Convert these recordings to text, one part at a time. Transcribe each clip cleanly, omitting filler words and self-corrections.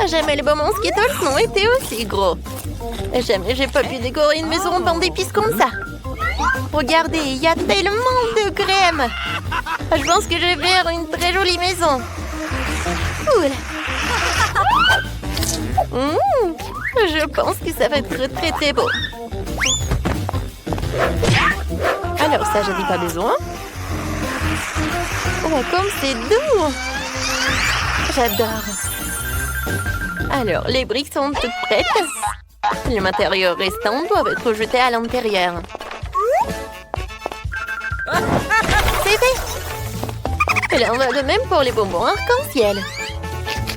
Jamais les bonbons Skittles n'ont été aussi gros. Jamais j'ai pas pu décorer une maison dans des pistes comme ça. Regardez, il y a tellement de crème. Je pense que je vais faire une très jolie maison. Cool. Je pense que ça va être très très beau. Alors ça, j'en ai pas besoin. Oh, comme c'est doux. J'adore. Alors, les briques sont toutes prêtes. Les matériaux restants doivent être jetés à l'intérieur. C'est fait. Et là, on va de même pour les bonbons arc-en-ciel.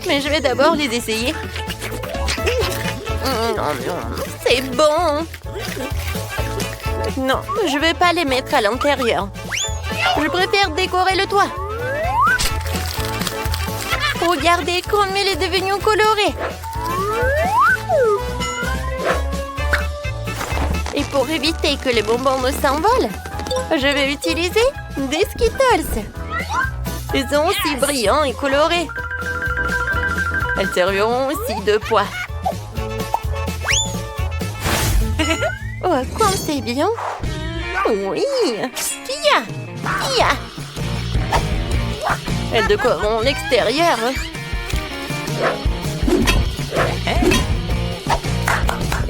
Mais je vais d'abord les essayer. C'est bon. Non, je vais pas les mettre à l'intérieur. Je préfère décorer le toit. Regardez comme il est devenu coloré. Et pour éviter que les bonbons ne s'envolent, je vais utiliser des Skittles. Ils sont aussi brillants et colorés. Elles serviront aussi de poids. Oh, comme c'est bien. Oui. Kia. Elles décoreront l'extérieur.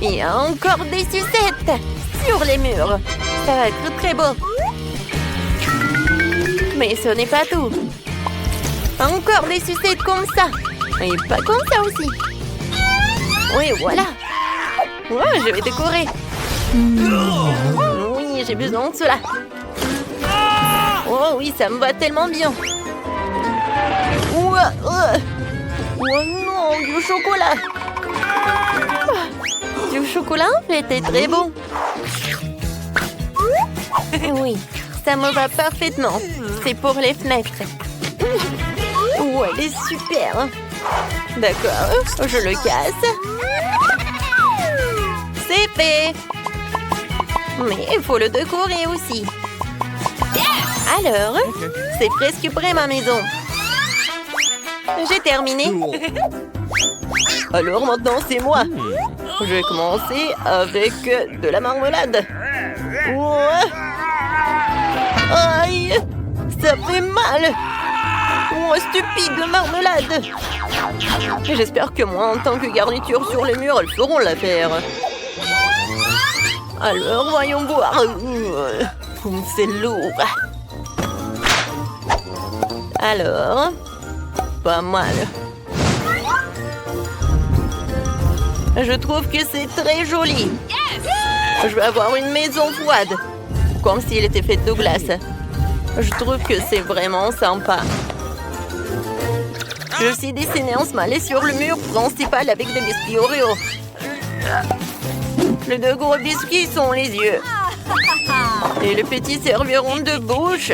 Il y a encore des sucettes sur les murs. Ça va être très beau. Mais ce n'est pas tout. Encore des sucettes comme ça. Et pas comme ça aussi. Oui, voilà. Ouais, je vais décorer. Oui, j'ai besoin de cela. Oh oui, ça me va tellement bien. Oh non, du chocolat. Du chocolat, c'était très bon. Oui, ça me va parfaitement. C'est pour les fenêtres. Oh, elle est super. D'accord, je le casse. C'est fait. Mais il faut le décorer aussi. Alors, c'est presque prêt ma maison. J'ai terminé. Alors maintenant, c'est moi. Je vais commencer avec de la marmelade. Ouais. Aïe, ça fait mal. Oh, stupide marmelade. J'espère que moi, en tant que garniture sur les murs, elles feront l'affaire. Alors, voyons voir. C'est lourd. Alors, pas mal. Je trouve que c'est très joli. Je vais avoir une maison froide, comme s'il était fait de glace. Je trouve que c'est vraiment sympa. Je vais aussi dessiner un smiley sur le mur principal avec des biscuits Oreo. Les deux gros biscuits sont les yeux. Et les petits serviront de bouche.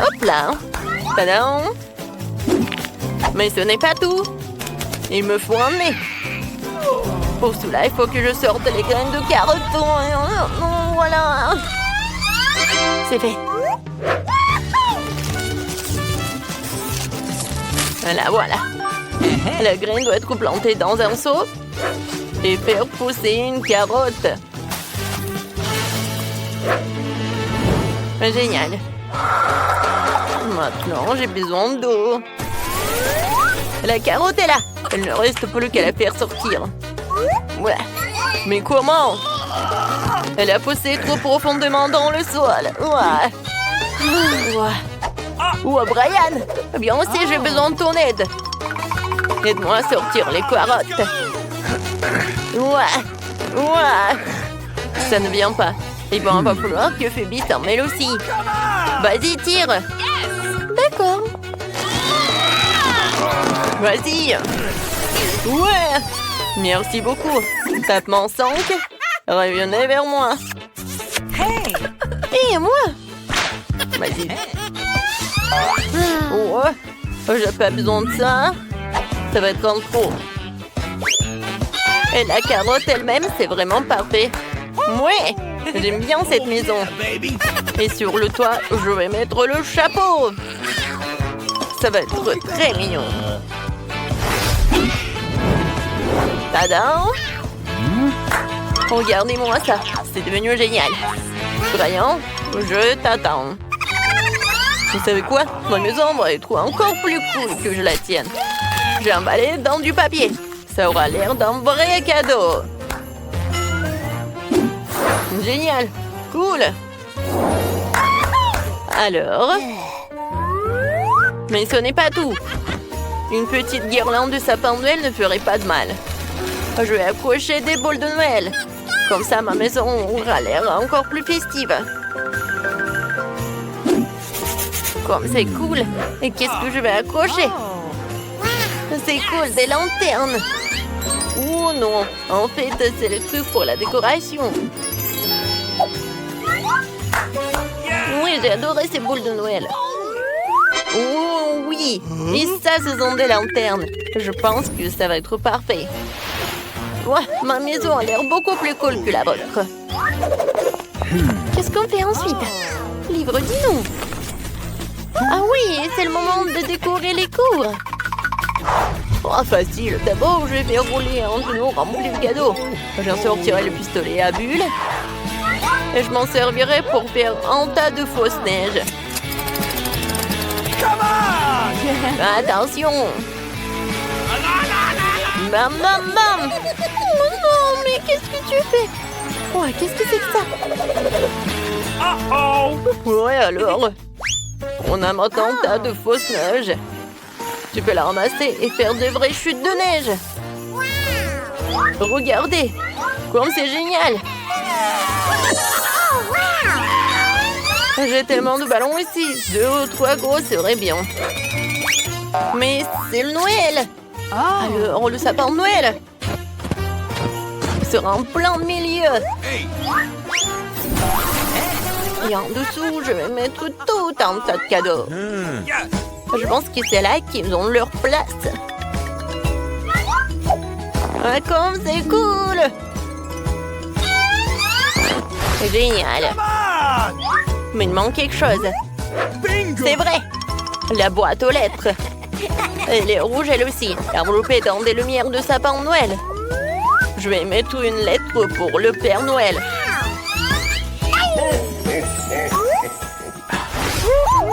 Hop là. Tadam. Mais ce n'est pas tout. Il me faut un nez. Pour cela, il faut que je sorte les graines de carottes. Voilà. C'est fait. Voilà. La graine doit être plantée dans un seau et faire pousser une carotte. Génial. Maintenant, j'ai besoin d'eau. La carotte est là. Il ne reste plus qu'à la faire sortir. Ouais. Mais comment? Elle a poussé trop profondément dans le sol. Ouais. Ouais, Brian. Bien aussi, j'ai besoin de ton aide. Aide-moi à sortir les carottes. Ouais. Ça ne vient pas. Il va falloir que Phoebe s'en mêle aussi. Vas-y, tire. D'accord. Vas-y. Ouais. Merci beaucoup. Tapement 5. Revenez vers moi. Hey. Et moi. Vas-y. Ouais. J'ai pas besoin de ça. Ça va être en trop. Et la carotte elle-même, c'est vraiment parfait. Ouais. J'aime bien cette maison. Et sur le toit, je vais mettre le chapeau. Ça va être très mignon. Tadam! Regardez-moi ça. C'est devenu génial. Crayon, je t'attends. Vous savez quoi? Ma maison va être encore plus cool que je la tienne. J'ai emballé dans du papier. Ça aura l'air d'un vrai cadeau. Génial. Cool. Alors... Mais ce n'est pas tout. Une petite guirlande de sapin de Noël ne ferait pas de mal. Je vais accrocher des boules de Noël. Comme ça, ma maison aura l'air encore plus festive. Comme c'est cool. Et qu'est-ce que je vais accrocher? C'est cool, des lanternes. Oh non, en fait, c'est le truc pour la décoration. Oui, j'ai adoré ces boules de Noël. Oh oui, et ça, ce sont des lanternes. Je pense que ça va être parfait. Ouais, ma maison a l'air beaucoup plus cool que la vôtre. Qu'est-ce qu'on fait ensuite? Livre dis-nous. Ah oui, c'est le moment de décorer les cours. Oh, facile. D'abord, je vais faire rouler un tonneau rempli de cadeaux. J'en sortirai le pistolet à bulles. Et je m'en servirai pour faire un tas de fausses neiges. Attention! Bam, bam, bam! Oh non, mais qu'est-ce que tu fais? Ouais, qu'est-ce que c'est que ça? Ouais, alors? On a maintenant un tas de fausses neiges. Tu peux la ramasser et faire de vraies chutes de neige. Regardez! Comme c'est génial! J'ai tellement de ballons ici. 2 ou 3 gros serait bien. Mais c'est le Noël. Alors, le sapin de Noël sera en plein milieu. Et en dessous, je vais mettre tout un tas de cadeaux. Je pense que c'est là qu'ils ont leur place. Ah, comme c'est cool! Génial! Mais il manque quelque chose. C'est vrai! La boîte aux lettres. Elle est rouge elle aussi, enveloppée dans des lumières de sapin de Noël. Je vais mettre une lettre pour le Père Noël.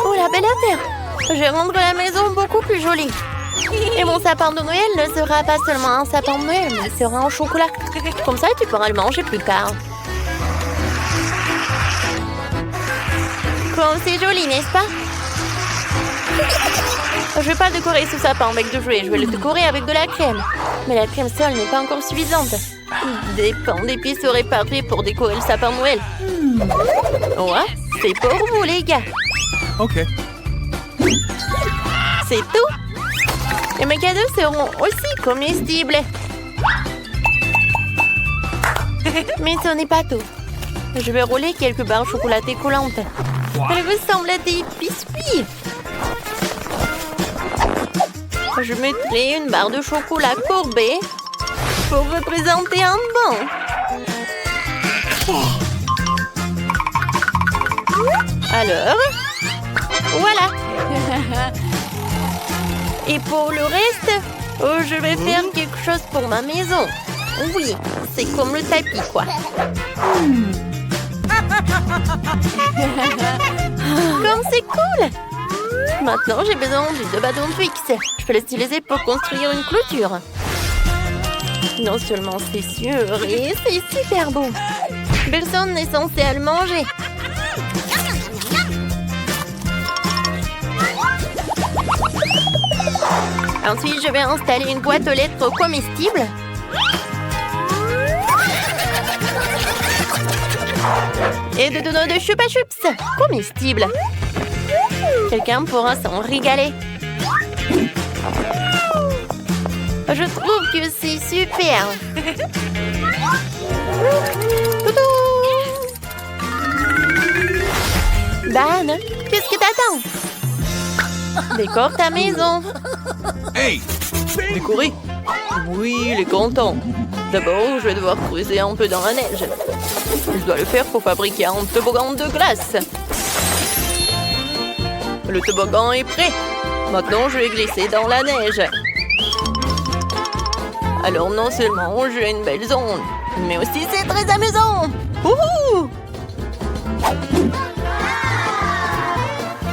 Oh, la belle affaire! Je vais rendre la maison beaucoup plus jolie. Et mon sapin de Noël ne sera pas seulement un sapin de Noël, mais il sera en chocolat. Comme ça, tu pourras le manger plus tard. Comme c'est joli, n'est-ce pas? Je vais pas décorer ce sapin avec de jouets, je vais le décorer avec de la crème. Mais la crème seule n'est pas encore suffisante. Des pains d'épices seraient parfaits pour décorer le sapin de Noël. Ouais, c'est pour vous les gars. Ok. C'est tout. Et mes cadeaux seront aussi comestibles. Mais ce n'est pas tout. Je vais rouler quelques barres chocolatées collantes. Elles ressemblent à des biscuits. Je mettrai une barre de chocolat courbée pour représenter un banc. Alors, voilà. Et pour le reste, je vais faire quelque chose pour ma maison. Oui, c'est comme le tapis, quoi. Comme c'est cool! Maintenant, j'ai besoin de 2 bâtons Twix. Je peux les utiliser pour construire une clôture. Non seulement c'est sûr, et c'est super beau. Personne n'est censé à le manger. Ensuite, je vais installer une boîte aux lettres comestible. Et de donuts de Chupa Chups comestibles. Quelqu'un pourra s'en régaler. Je trouve que c'est super. Dan, qu'est-ce que t'attends? Décore ta maison. Hey! Décorer? Oui, il est content. D'abord, je vais devoir creuser un peu dans la neige. Je dois le faire pour fabriquer un toboggan de glace. Le toboggan est prêt. Maintenant, je vais glisser dans la neige. Alors non seulement j'ai une belle zone, mais aussi c'est très amusant. Wouhou!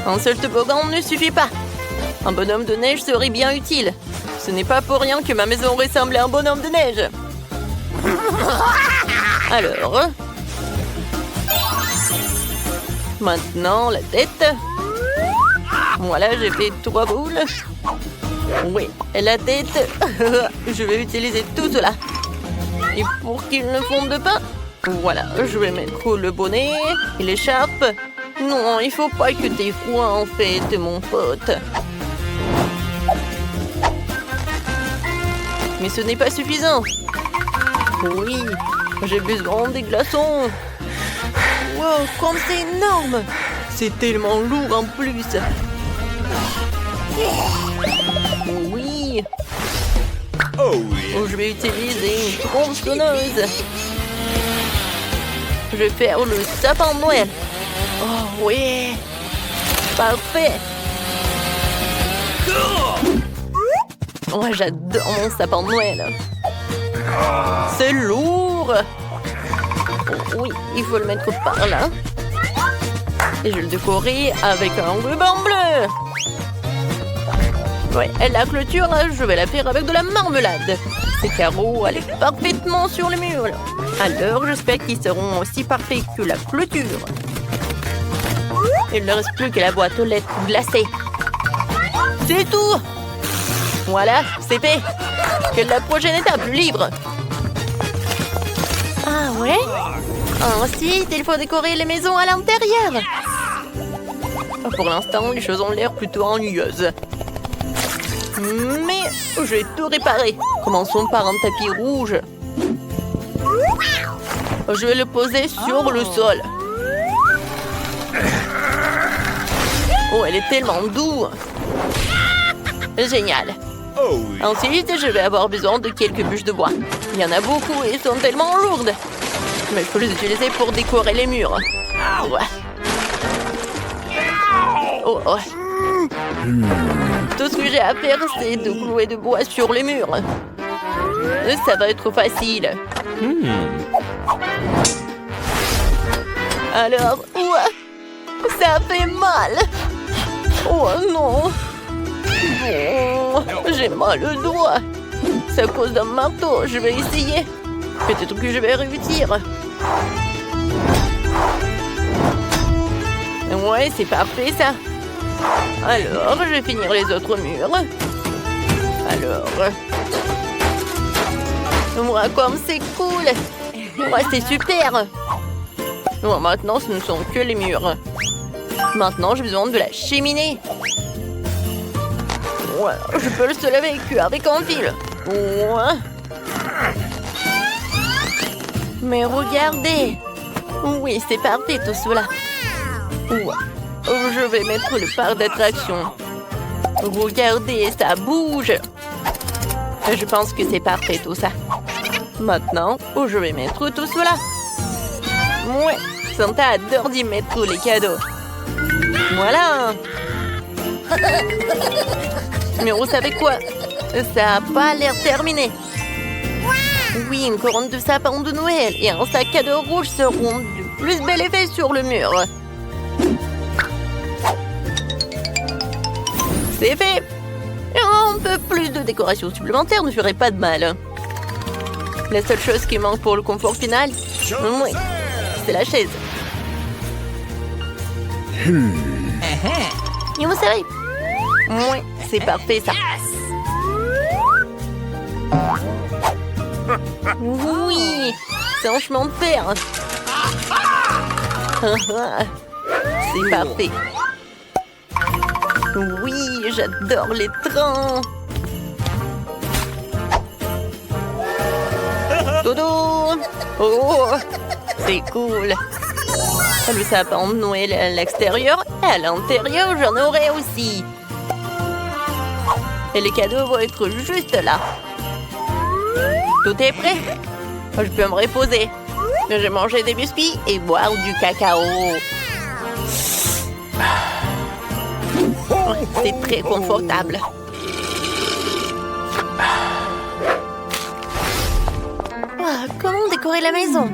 Un seul toboggan ne suffit pas. Un bonhomme de neige serait bien utile. Ce n'est pas pour rien que ma maison ressemble à un bonhomme de neige. Alors... Maintenant, la tête. Voilà, j'ai fait 3 boules. Oui, et la tête. Je vais utiliser tout cela. Et pour qu'il ne fonde pas, voilà, je vais mettre le bonnet et l'écharpe. Non, il faut pas que t'aies froid en fait, mon pote. Mais ce n'est pas suffisant. Oui, j'ai besoin des glaçons. Wow, comme c'est énorme! C'est tellement lourd en plus. Oui. Oh yeah. Je vais utiliser une tronçonneuse. Je vais faire le sapin de Noël. Oh oui. Parfait. Oh, j'adore mon sapin de Noël. C'est lourd. Oh, oui, il faut le mettre par là. Et je vais le décorer avec un ruban bleu. Ouais, et la clôture, je vais la faire avec de la marmelade. Ces carreaux allaient parfaitement sur le mur. Alors, j'espère qu'ils seront aussi parfaits que la clôture. Il ne reste plus que la boîte aux lettres glacée. C'est tout. Voilà, c'est fait. Quelle est la prochaine étape? Livre. Ah ouais? Ensuite, il faut décorer les maisons à l'intérieur. Pour l'instant, les choses ont l'air plutôt ennuyeuses. Mais je vais tout réparer. Commençons par un tapis rouge. Je vais le poser sur le sol. Oh, elle est tellement douce. Génial. Oh yeah. Ensuite, je vais avoir besoin de quelques bûches de bois. Il y en a beaucoup et elles sont tellement lourdes. Mais il faut les utiliser pour décorer les murs. Ouais. Oh, oh. Tout ce que j'ai à faire, c'est de clouer de bois sur les murs. Ça va être facile. Alors, ouais. Ça fait mal. Oh non. Oh, j'ai mal au doigt. C'est à cause d'un marteau. Je vais essayer. Peut-être que je vais réussir. Ouais, c'est parfait ça. Alors, je vais finir les autres murs. Alors... Moi, comme c'est cool. Ouais, c'est super. Bon, maintenant, ce ne sont que les murs. Maintenant, j'ai besoin de la cheminée. Ouais, je peux le seul avec un fil. Ouais. Mais regardez. Oui, c'est parfait tout cela. Ouais. Je vais mettre le parc d'attraction. Regardez, ça bouge. Je pense que c'est parfait tout ça. Maintenant, je vais mettre tout cela. Ouais, Santa adore d'y mettre les cadeaux. Voilà. Mais vous savez quoi? Ça n'a pas l'air terminé. Oui, une couronne de sapin de Noël et un sac cadeau rouge seront du plus bel effet sur le mur. C'est fait. Un peu plus de décoration supplémentaire ne ferait pas de mal. La seule chose qui manque pour le confort final, oui, c'est la chaise. Et vous savez, oui, c'est parfait ça. Oui, c'est un chemin de fer. C'est parfait. Oui, j'adore les trains. Dodo. Oh, c'est cool. Le sapin de Noël à l'extérieur et à l'intérieur, j'en aurai aussi. Et les cadeaux vont être juste là. Tout est prêt. Je peux me reposer. Je vais manger des biscuits et boire du cacao. C'est très confortable. Oh, comment décorer la maison?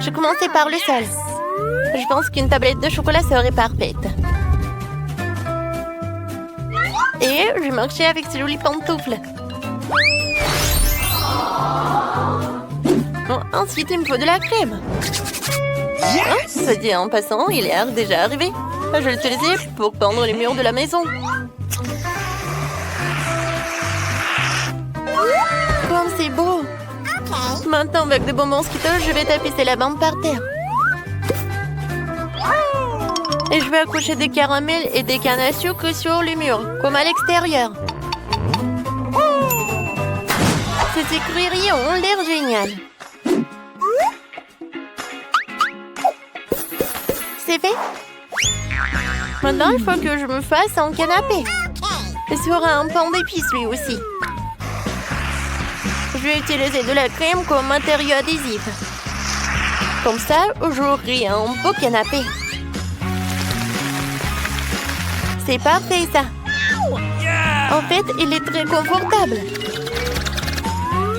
Je commençais par le sol. Je pense qu'une tablette de chocolat serait parfaite. Et je marchais avec ces jolies pantoufles. Oh, ensuite, il me faut de la crème. Oh, ça dit en passant, il est déjà arrivé. Je vais l'utiliser pour peindre les murs de la maison. Comme c'est beau! Maintenant, avec des bonbons Skittles, je vais tapisser la bande par terre. Et je vais accrocher des caramels et des cannes à sucre sur les murs, comme à l'extérieur. Ces écruilleries ont l'air géniales. C'est fait? Maintenant, il faut que je me fasse un canapé. Il sera un pain d'épices, lui aussi. Je vais utiliser de la crème comme matériau adhésif. Comme ça, j'aurai un beau canapé. C'est parfait, ça. En fait, il est très confortable.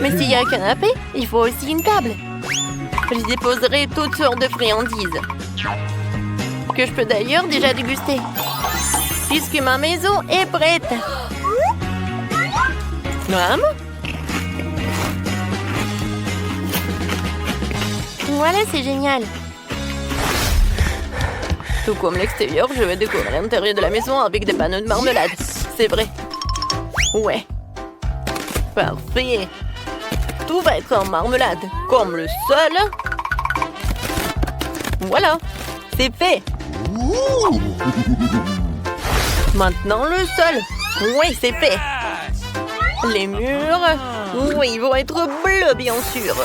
Mais s'il y a un canapé, il faut aussi une table. Je déposerai toutes sortes de friandises. Que je peux d'ailleurs déjà déguster. Puisque ma maison est prête. Maman? Voilà, c'est génial. Tout comme l'extérieur, je vais décorer l'intérieur de la maison avec des panneaux de marmelade. C'est vrai. Ouais. Parfait. Tout va être en marmelade, comme le sol. Voilà, c'est fait. Maintenant le sol. Oui, c'est fait. Les murs. Oui, ils vont être bleus, bien sûr.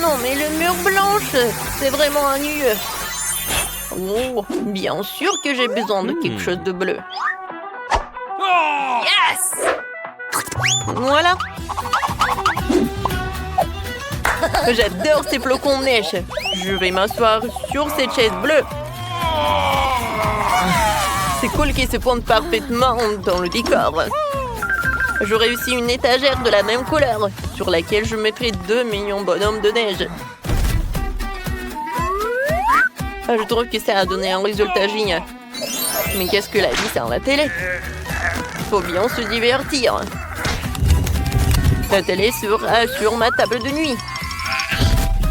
Non, mais le mur blanche, c'est vraiment ennuyeux. Oh, bien sûr que j'ai besoin de quelque chose de bleu. Yes! Voilà. J'adore ces flocons de neige. Je vais m'asseoir sur cette chaise bleue. C'est cool qu'ils se pointent parfaitement dans le décor. J'aurai aussi une étagère de la même couleur sur laquelle je mettrai 2 millions bonhommes de neige. Je trouve que ça a donné un résultat génial. Mais qu'est-ce que la vie sans la télé? Faut bien se divertir. La télé sera sur ma table de nuit.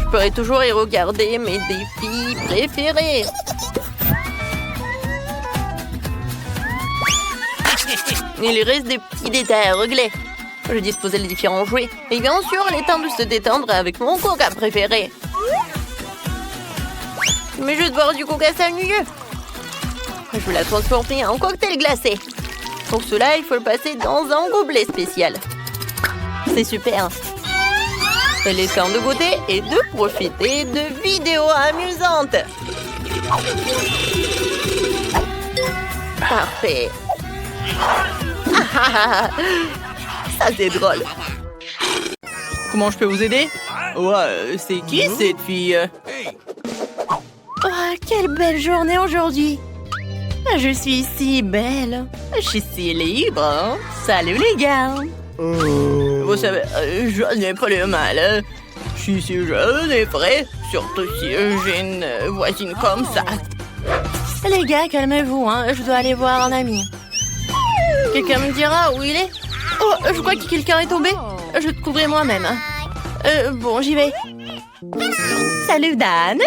Je pourrai toujours y regarder mes défis préférés. Il reste des petits détails à régler. Je disposais les différents jouets. Et bien sûr, il est temps de se détendre avec mon coca préféré. Mais juste boire du coca, c'est ennuyeux. Je vais la transformer en cocktail glacé. Pour cela, il faut le passer dans un gobelet spécial. C'est super. Il est temps de goûter et de profiter de vidéos amusantes. Parfait. Ça, c'est drôle. Comment je peux vous aider? Ouais, c'est qui cette fille? Oh, quelle belle journée aujourd'hui. Je suis si belle. Je suis si libre. Hein? Salut les gars. Vous savez, je n'ai pas le mal. Je suis si jeune et frais, surtout si j'ai une voisine comme ça. Les gars, calmez-vous, hein. Je dois aller voir un ami. Quelqu'un me dira où il est? Oh, je crois que quelqu'un est tombé. Je te couvrirai moi-même. Bon, j'y vais. Salut, Dan.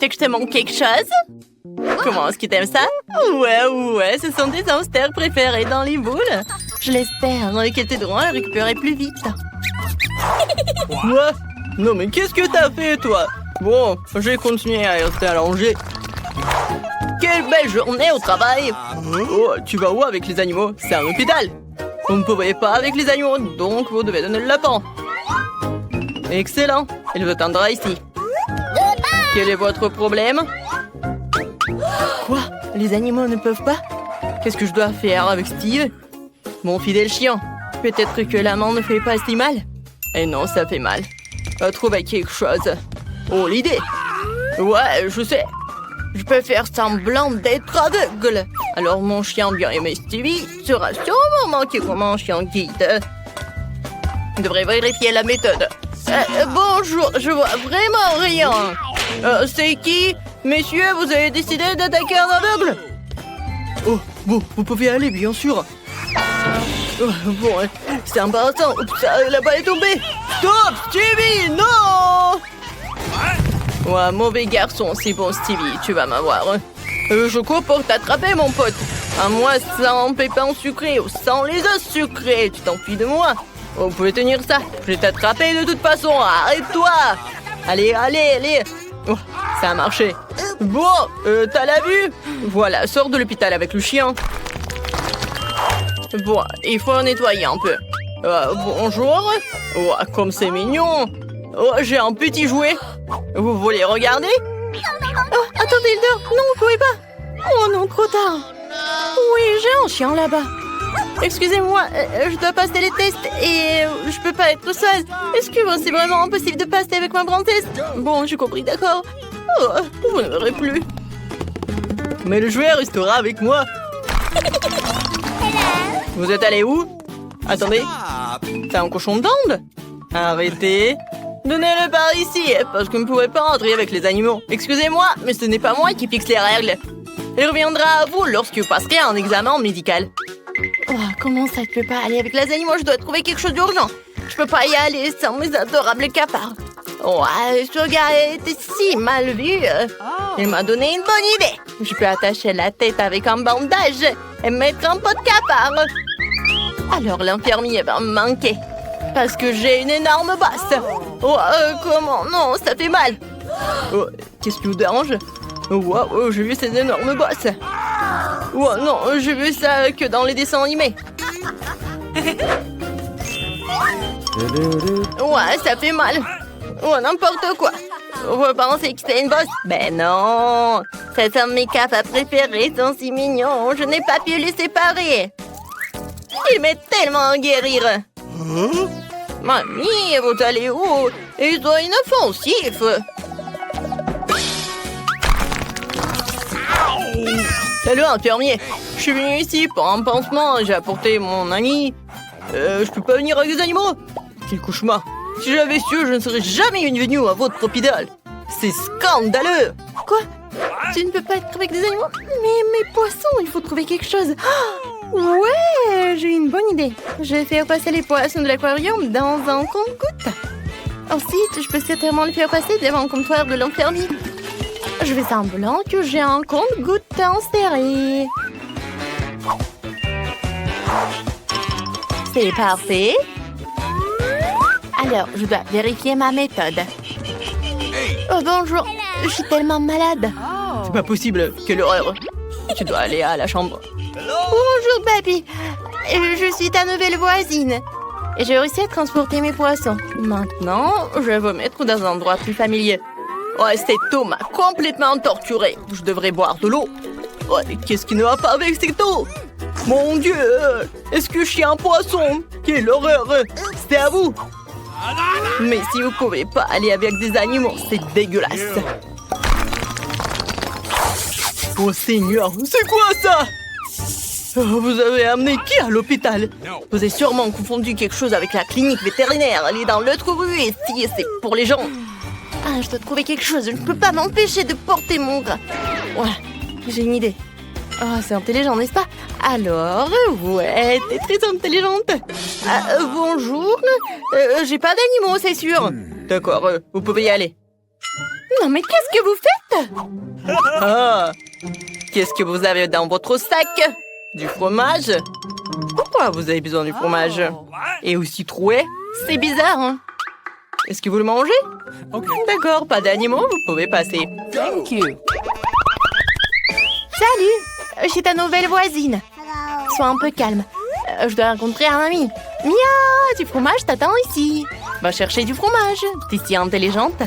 C'est que je te manque quelque chose? Comment est-ce que t'aimes ça? Ouais, ce sont tes hamsters préférés dans les boules. Je l'espère, que t'es droit à récupérer plus vite. Quoi? Non mais qu'est-ce que t'as fait, toi? Bon, je vais continuer à rester allongé. Quelle belle journée au travail! Oh, tu vas où avec les animaux? C'est un hôpital! Vous ne pouvez pas avec les animaux, donc vous devez donner le lapin. Excellent! Il vous attendra ici. Quel est votre problème? Quoi? Les animaux ne peuvent pas? Qu'est-ce que je dois faire avec Steve? Mon fidèle chien. Peut-être que l'amant ne fait pas si mal? Eh non, ça fait mal. Trouver quelque chose. Oh, l'idée! Ouais, je sais. Je peux faire semblant d'être aveugle. Alors mon chien bien aimé Stevie sera sûrement manqué comme un chien guide. Je devrais vérifier la méthode. Bonjour, je vois vraiment rien. C'est qui? Messieurs, vous avez décidé d'attaquer un aveugle? Oh, bon, vous pouvez aller, bien sûr. Bon, c'est embarrassant. Oups, la balle est tombée. Stop, Stevie, non! Ouais, mauvais garçon, c'est bon, Stevie, tu vas m'avoir. Je cours pour t'attraper, mon pote. À moi, sans pépins sucrés ou sans les os sucrés, tu t'enfuis de moi. Vous pouvez tenir ça, je vais t'attraper de toute façon, arrête-toi. Allez, allez, allez. Oh, ça a marché. Bon, t'as la vue? Voilà, sors de l'hôpital avec le chien. Bon, il faut nettoyer un peu. Bonjour. Oh, comme c'est mignon. Oh, j'ai un petit jouet. Vous voulez regarder? Oh, attendez, il dort. Non, vous pouvez pas. Oh non, trop tard. Oui, j'ai un chien là-bas. Excusez-moi, je dois passer les tests et je peux pas être seule. Est-ce que c'est vraiment impossible de passer avec ma princesse? Bon, j'ai compris, d'accord. Oh, vous ne verrez plus. Mais le jouet restera avec moi. Vous êtes allé où? Attendez, c'est un cochon d'Inde? Arrêtez. Donnez-le par ici, parce que vous ne pouvez pas entrer avec les animaux. Excusez-moi, mais ce n'est pas moi qui fixe les règles. Il reviendra à vous lorsque vous passerez un examen médical. Oh, comment ça, tu peux pas aller avec les animaux? Je dois trouver quelque chose d'urgent. Je peux pas y aller sans mes adorables cafards. Oh, ce gars était si mal vu. Il m'a donné une bonne idée. Je peux attacher la tête avec un bandage et mettre un pot de cafard. Alors l'infirmier va me manquer. Parce que j'ai une énorme bosse. Oh, comment? Non, ça fait mal. Oh, qu'est-ce qui vous dérange? Oh, j'ai vu ces énormes bosses. Oh non, j'ai vu ça que dans les dessins animés. Ouais, ça fait mal. Oh, n'importe quoi. Vous pensez que c'est une bosse? Ben non. Ce sont mes cafards préférés, ils sont si mignons. Je n'ai pas pu les séparer. Ils m'aident tellement à guérir. Mamie, vous allez où? Ils sont inoffensifs. Salut, infirmier. Je suis venu ici pour un pansement. J'ai apporté mon ami. Je peux pas venir avec des animaux? Quel cauchemar. Si j'avais su, je ne serais jamais venu à votre hôpital. C'est scandaleux. Quoi? Tu ne peux pas être avec des animaux? Mais mes poissons, il faut trouver quelque chose. Oh, ouais, j'ai une bonne idée. Je vais faire passer les poissons de l'aquarium dans un compte-gouttes. Ensuite, je peux certainement les faire passer devant le comptoir de l'infirmier. Je fais semblant que j'ai un compte-gouttes inséré. C'est parfait. Alors, je dois vérifier ma méthode. Oh, bonjour. Je suis tellement malade. C'est pas possible. Quelle horreur. Tu dois aller à la chambre. Bonjour, papy. Je suis ta nouvelle voisine. J'ai réussi à transporter mes poissons. Maintenant, je vais vous mettre dans un endroit plus familier. Ouais, cette eau m'a complètement torturée. Je devrais boire de l'eau. Ouais, qu'est-ce qui ne va pas avec cette eau? Mon Dieu, est-ce que je suis un poisson? Quelle horreur. C'est à vous. Mais si vous pouvez pas aller avec des animaux, c'est dégueulasse. Oh Seigneur, c'est quoi ça? Vous avez amené qui à l'hôpital? Vous avez sûrement confondu quelque chose avec la clinique vétérinaire. Elle est dans l'autre rue et si c'est pour les gens. Ah, je dois trouver quelque chose. Je ne peux pas m'empêcher de porter mon gras. Ouais, j'ai une idée. Oh, c'est intelligent, n'est-ce pas? Alors, ouais, t'es très intelligente. Bonjour. J'ai pas d'animaux, c'est sûr. D'accord, vous pouvez y aller. Non, mais qu'est-ce que vous faites? Ah, qu'est-ce que vous avez dans votre sac? Du fromage? Pourquoi vous avez besoin du fromage? Et aussi troué? C'est bizarre, hein? Est-ce que vous le mangez? D'accord, pas d'animaux, vous pouvez passer. Thank you. Salut, je suis ta nouvelle voisine. Sois un peu calme. Je dois rencontrer un ami. Mia, du fromage t'attends ici. Va chercher du fromage. T'es si intelligente.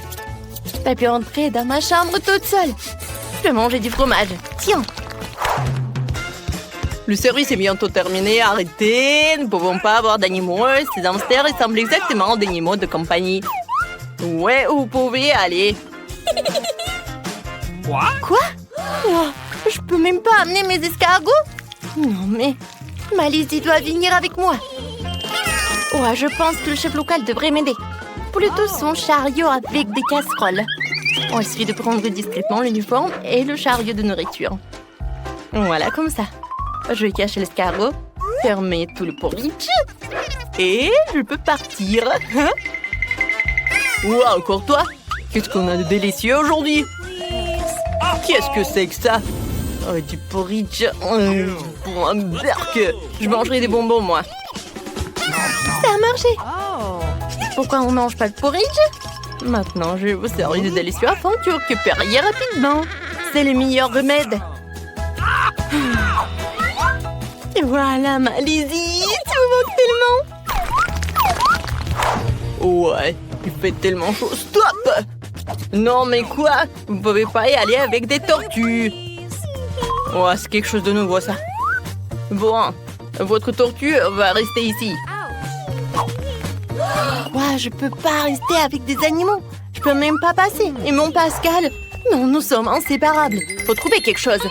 T'as pu entrer dans ma chambre toute seule. Je vais manger du fromage. Tiens. Le service est bientôt terminé. Arrêtez. Nous ne pouvons pas avoir d'animaux. Ces hamsters ressemblent exactement à des animaux de compagnie. Ouais, vous pouvez aller. Quoi? Oh, je peux même pas amener mes escargots? Non mais... Malizy doit venir avec moi. Ouais, je pense que le chef local devrait m'aider. Plutôt son chariot avec des casseroles. Il suffit de prendre discrètement l'uniforme et le chariot de nourriture. Voilà, comme ça. Je vais cacher l'escargot, fermer tout le porridge et je peux partir. Ouah, encore toi? Qu'est-ce qu'on a de délicieux aujourd'hui? Qu'est-ce que c'est que ça? Oh, du porridge. Pour un berk. Je mangerai des bonbons, moi. Ça a marché. Pourquoi on mange pas de porridge? Maintenant, je vais vous servir des délicieux afin que vous récupériez rapidement. C'est le meilleur remède. Et voilà, Malizy, tu me manques tellement. Ouais, il fait tellement chaud. Stop! Non, mais quoi? Vous pouvez pas y aller avec des tortues. Ouais, c'est quelque chose de nouveau, ça. Bon, votre tortue va rester ici. Ouais, je peux pas rester avec des animaux. Je peux même pas passer. Et mon Pascal? Non, nous sommes inséparables. Faut trouver quelque chose.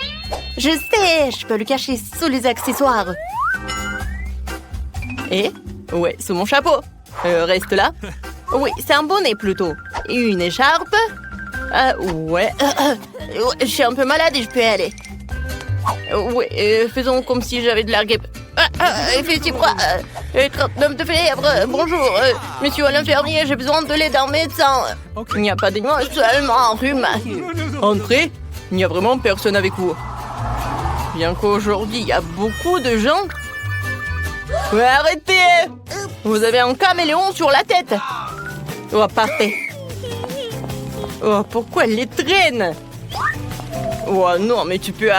Je sais, je peux le cacher sous les accessoires. Et? Ouais, sous mon chapeau. Reste là. Oui, c'est un bonnet plutôt. Et une écharpe. Ouais. Je suis un peu malade et je peux y aller. Oui, faisons comme si j'avais de la grippe. Effectivement, 39 de fièvre. Bonjour, monsieur l'infirmier, j'ai besoin de l'aide d'un médecin. Il n'y a pas de... Seulement un rhume. Entrez. Il n'y a vraiment personne avec vous. Bien qu'aujourd'hui, il y a beaucoup de gens. Ouais, arrêtez! Vous avez un caméléon sur la tête. Oh, parfait. Oh, pourquoi elle les traîne? Oh non, mais tu peux...